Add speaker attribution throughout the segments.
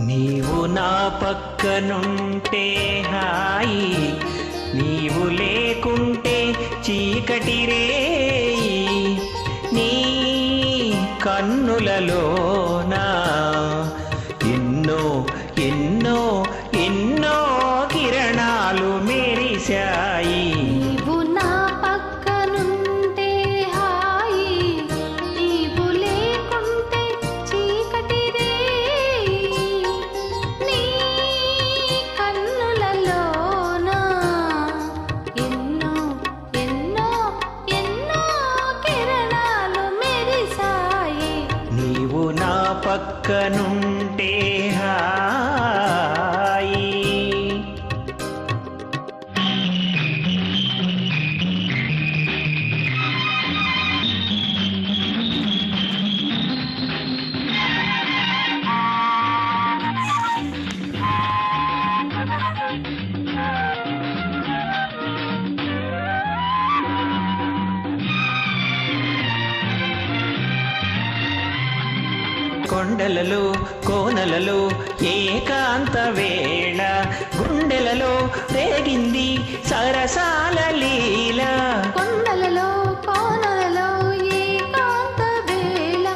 Speaker 1: నీవు నా పక్కనుంటే హాయి, నీవు లేకుంటే చీకటి రేయి. నీ కన్నులలోనా ఎన్నో ఎన్నో ఎన్నో కిరణాలు మెరిశాయి.
Speaker 2: నీవు నా పక్కనుంటే హాయి, నీవు లేకుంటే చీకటి రేయి. నీ కన్నులలోనా ఎన్నో ఎన్నో ఎన్నో కిరణాలు మెరిశాయి.
Speaker 1: నీవు నా పక్కనుంటే హాయి. కొండలలో కోనలలో ఏకాంత వేళ, గుండెలలో రేగింది సరసాల లీల.
Speaker 2: కొండలలో కోనలలో ఏకాంత వేళ,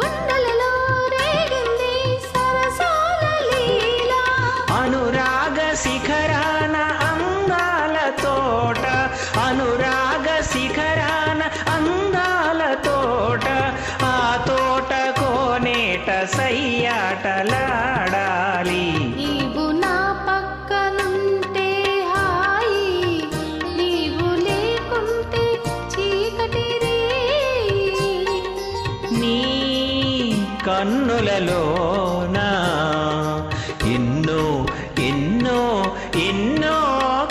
Speaker 2: గుండెలలో రేగింది సరసాల లీల.
Speaker 1: అనురాగ శిఖరాన అందాల తోట, అనురాగ శిఖరాన అందాల తోట, ఆ తోట కోనేట సయ్యాటలాడాలి.
Speaker 2: నీవు నా పక్కనుంటే హాయి, నీవు లేకుంటే చీకటి రేయి.
Speaker 1: నీ కన్నులలోనా ఎన్నో ఎన్నో ఎన్నో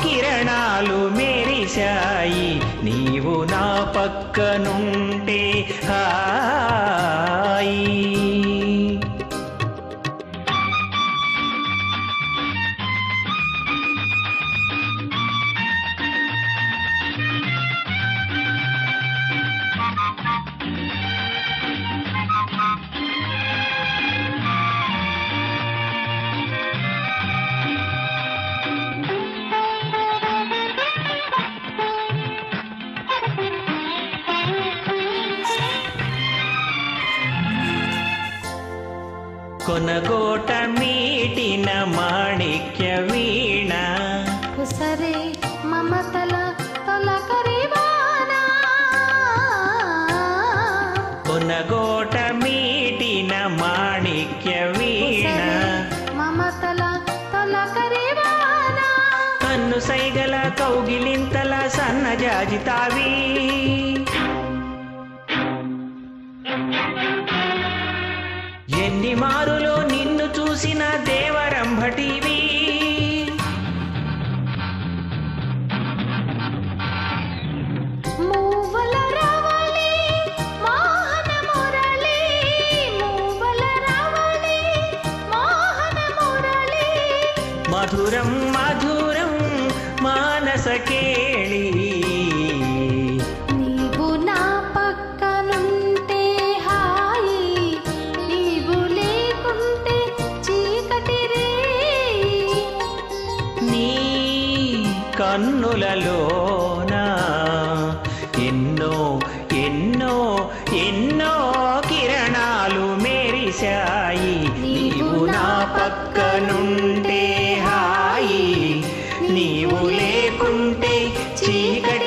Speaker 1: కిరణాలు మెరిశాయి. నీవు నా పక్కనుంటే హాయి. కొనగోట మీటిన మాణిక్య వీణ,
Speaker 2: కుసరే మమతల తొలకరివాన.
Speaker 1: కొనగోట మీటిన మాణిక్య వీణ,
Speaker 2: మమతల తొలకరివాన.
Speaker 1: కన్ను సైగల కౌగిలింతల సన్నజాజితావి. ఎన్ని మారులో నిన్ను చూసిన దేవరంభటివి.
Speaker 2: మూవల రవళి మోహన మురళి, మూవల రవళి మోహన మురళి.
Speaker 1: మధురం మధురం మానస కేళి.
Speaker 2: నీవు నా పక్కనుంటే హాయి, నీవు లేకుంటే చీకటి రేయి.
Speaker 1: నీ కన్నులలోనా ఎన్నో ఎన్నో ఎన్నో కిరణాలు మెరిశాయి. నీవు నా పక్కనుంటే హాయి, నీవు లేకుంటే చీకటి